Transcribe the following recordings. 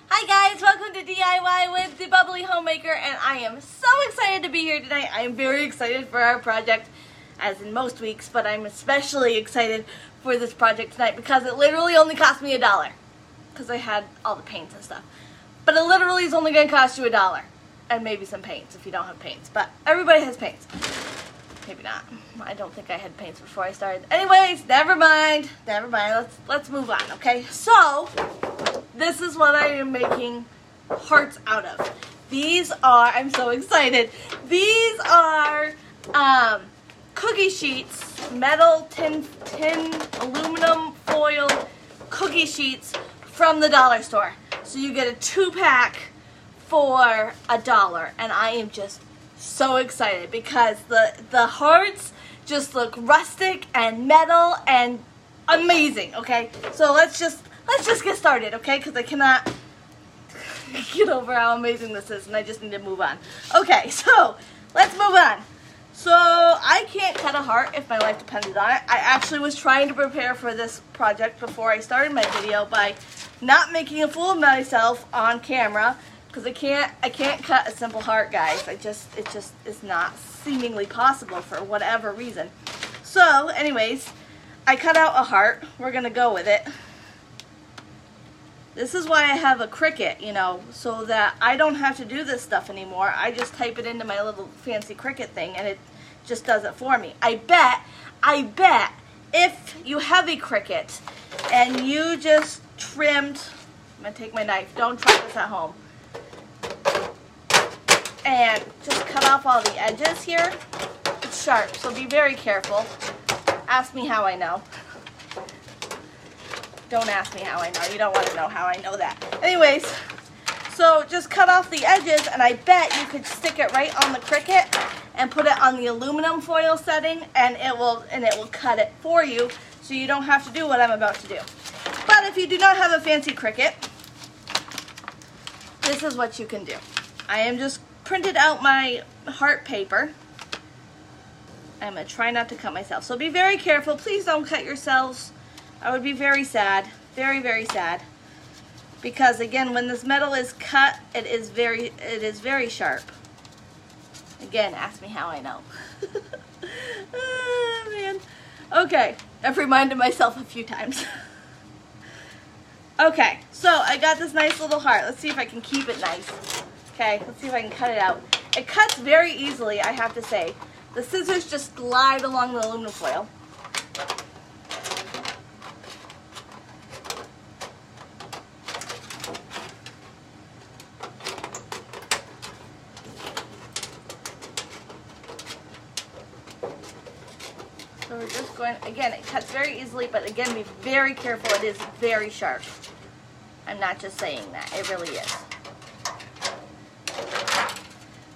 Hi guys, welcome to DIY with the Bubbly Homemaker, and I am so excited to be here tonight. I am very excited for our project, as in most weeks, but I'm especially excited for this project tonight because it literally only cost me $1 because I had all the paints and stuff. But it literally is only going to cost you $1 and maybe some paints if you don't have paints, but everybody has paints. Maybe not. I don't think I had paints before I started. Anyways, never mind. Let's move on, okay? So, this is what I am making hearts out of. These are, I'm so excited. These are cookie sheets, metal, tin, aluminum foil cookie sheets from the dollar store. So you get a 2-pack for $1, and I am just so excited because the hearts just look rustic and metal and amazing. Okay, so let's just get started, okay? Because I cannot get over how amazing this is, and I just need to move on. Okay, so let's move on. So I can't cut a heart if my life depended on it. I actually was trying to prepare for this project before I started my video by not making a fool of myself on camera. Because I can't cut a simple heart, guys. It just is not seemingly possible for whatever reason. So, anyways, I cut out a heart. We're gonna go with it. This is why I have a Cricut, you know, so that I don't have to do this stuff anymore. I just type it into my little fancy Cricut thing, and it just does it for me. I bet, if you have a Cricut and you just trimmed, I'm gonna take my knife. Don't try this at home. And just cut off all the edges here. It's sharp, so be very careful. Ask me how I know. Don't ask me how I know. You don't want to know how I know that. Anyways, so just cut off the edges, and I bet you could stick it right on the Cricut and put it on the aluminum foil setting, and it will cut it for you, so you don't have to do what I'm about to do. But if you do not have a fancy Cricut, this is what you can do. I am just printed out my heart paper. I'm going to try not to cut myself. So be very careful. Please don't cut yourselves. I would be very sad. Very, very sad. Because again, when this metal is cut, it is very sharp. Again, ask me how I know. Oh, man. Okay. I've reminded myself a few times. Okay. So I got this nice little heart. Let's see if I can keep it nice. Okay, let's see if I can cut it out. It cuts very easily, I have to say. The scissors just glide along the aluminum foil. So we're just going, again, it cuts very easily, but again, be very careful. It is very sharp. I'm not just saying that, it really is.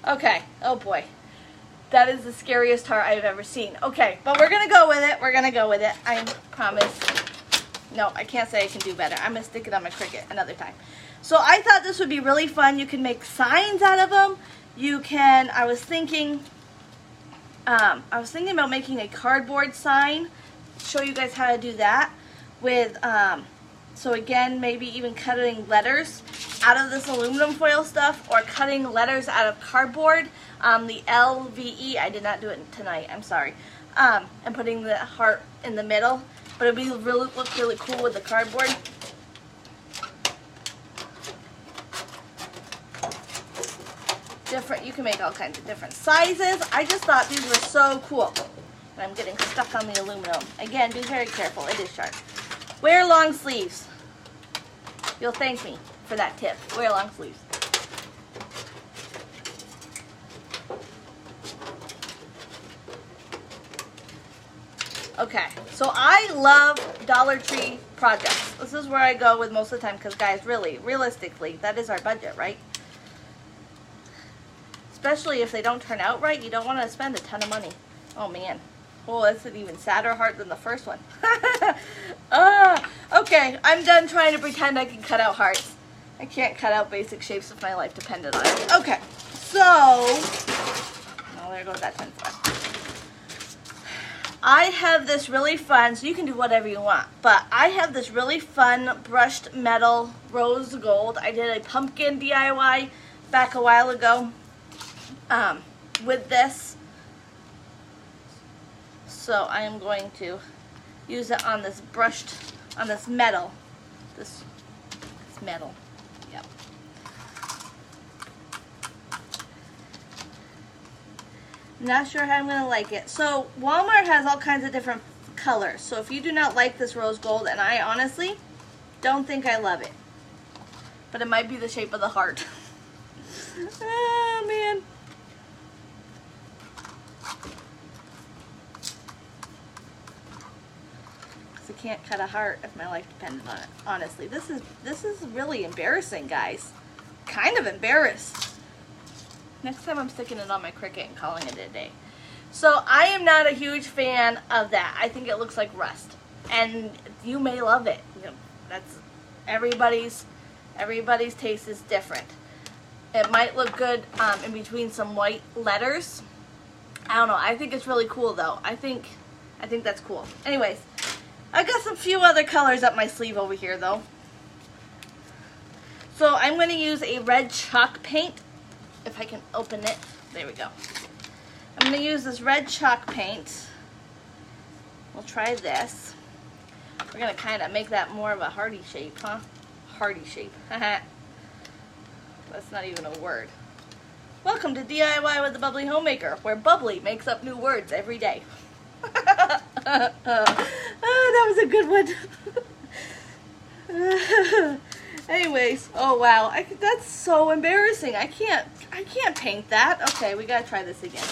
Okay, oh boy, that is the scariest heart I've ever seen. Okay, but we're gonna go with it, I promise. No, I can't say I can do better. I'm gonna stick it on my Cricut another time. So I thought this would be really fun. You can make signs out of them. You can, I was thinking about making a cardboard sign, show you guys how to do that with, so again, maybe even cutting letters out of this aluminum foil stuff, or cutting letters out of cardboard, the LVE, I did not do it tonight, I'm sorry, and putting the heart in the middle, but it would look really cool with the cardboard. You can make all kinds of different sizes. I just thought these were so cool. And I'm getting stuck on the aluminum. Again, be very careful, it is sharp. Wear long sleeves. You'll thank me for that tip. Wear long sleeves. Okay, so I love Dollar Tree projects. This is where I go with most of the time because, guys, really, realistically, that is our budget, right? Especially if they don't turn out right, you don't want to spend a ton of money. Oh, man. Oh, that's an even sadder heart than the first one. Okay, I'm done trying to pretend I can cut out hearts. I can't cut out basic shapes if my life depended on it. Okay, so, oh, there goes that tin foil. I have this really fun, so you can do whatever you want, but I have this really fun brushed metal rose gold. I did a pumpkin DIY back a while ago with this. So I am going to use it on this metal. This metal. Yep. Not sure how I'm going to like it. So Walmart has all kinds of different colors. So if you do not like this rose gold, and I honestly don't think I love it, but it might be the shape of the heart. Oh man. I can't cut a heart if my life depended on it. Honestly, this is really embarrassing, guys. Kind of embarrassed. Next time I'm sticking it on my Cricut and calling it a day. So I am not a huge fan of that. I think it looks like rust, and you may love it. You know, that's everybody's taste is different. It might look good in between some white letters. I don't know. I think it's really cool though. I think that's cool. Anyways, I got some few other colors up my sleeve over here though. So I'm going to use a red chalk paint. If I can open it. There we go. I'm going to use this red chalk paint. We'll try this. We're going to kind of make that more of a hearty shape, huh? Hearty shape. That's not even a word. Welcome to DIY with the Bubbly Homemaker, where Bubbly makes up new words every day. Oh, that was a good one. Anyways, oh wow, that's so embarrassing. I can't paint that. Okay, we gotta try this again.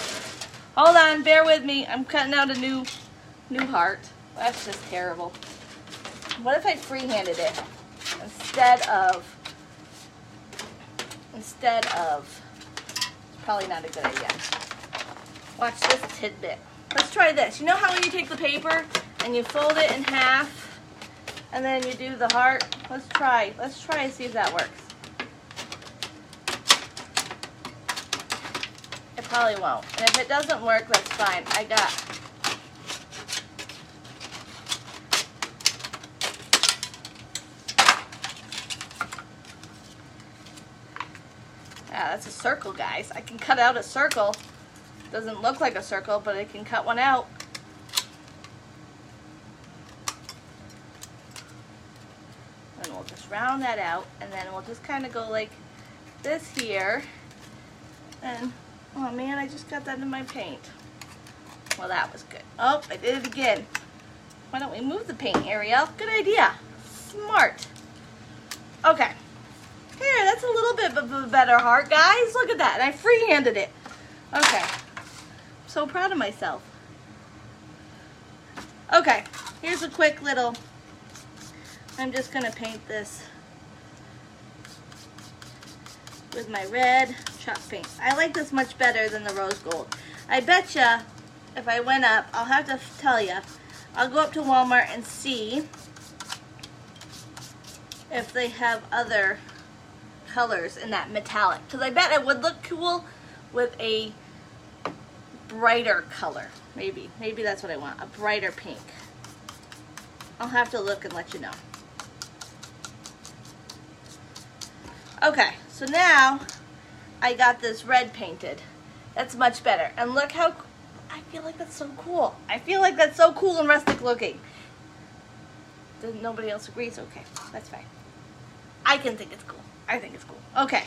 Hold on, bear with me. I'm cutting out a new heart. That's just terrible. What if I freehanded it instead of? It's probably not a good idea. Watch this tidbit. Let's try this. You know how when you take the paper and you fold it in half and then you do the heart? Let's try and see if that works. It probably won't. And if it doesn't work, that's fine. That's a circle, guys. I can cut out a circle. Doesn't look like a circle, but I can cut one out. And we'll just round that out, and then we'll just kind of go like this here. And, oh man, I just got that in my paint. Well, that was good. Oh, I did it again. Why don't we move the paint, Ariel? Good idea. Smart. Okay. Here, that's a little bit of a better heart, guys. Look at that. And I freehanded it. Okay. I'm so proud of myself. Okay. Here's a quick little... I'm just going to paint this with my red chalk paint. I like this much better than the rose gold. I betcha if I went up, I'll have to tell you, I'll go up to Walmart and see if they have other colors in that metallic, because I bet it would look cool with a brighter color. Maybe that's what I want, a brighter pink. I'll have to look and let you know. Okay, so now I got this red painted. That's much better. And look how, I feel like that's so cool. I feel like that's so cool and rustic looking. Nobody else agrees? Okay, that's fine. I can think it's cool. I think it's cool. Okay,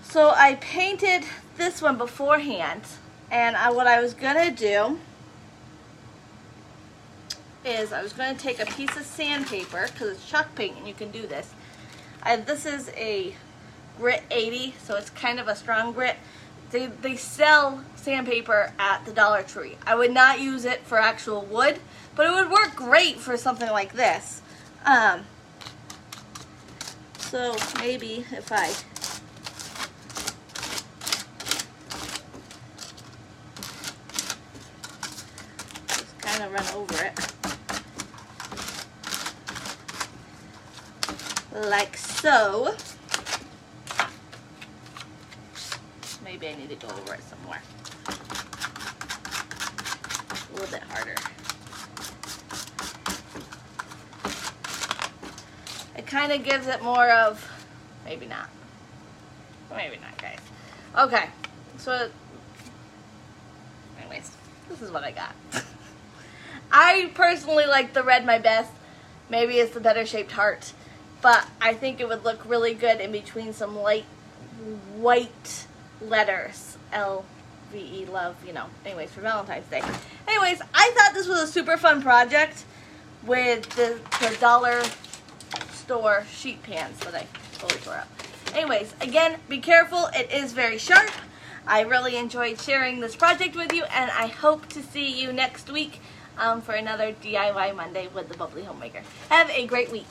so I painted this one beforehand, and what I was gonna do is I was going to take a piece of sandpaper, because it's chalk paint and you can do this. This is a grit 80, so it's kind of a strong grit. They sell sandpaper at the Dollar Tree. I would not use it for actual wood, but it would work great for something like this. So maybe if I just kind of run over it. Like so. Maybe I need to go over it some more. a little bit harder. It kind of gives it more of, maybe not. Maybe not, guys. Okay, so, anyways, this is what I got. I personally like the red my best. Maybe it's the better shaped heart. But I think it would look really good in between some light white letters. L-V-E, love, you know. Anyways, for Valentine's Day. Anyways, I thought this was a super fun project with the dollar store sheet pans that I totally tore up. Anyways, again, be careful. It is very sharp. I really enjoyed sharing this project with you, and I hope to see you next week for another DIY Monday with the Bubbly Homemaker. Have a great week.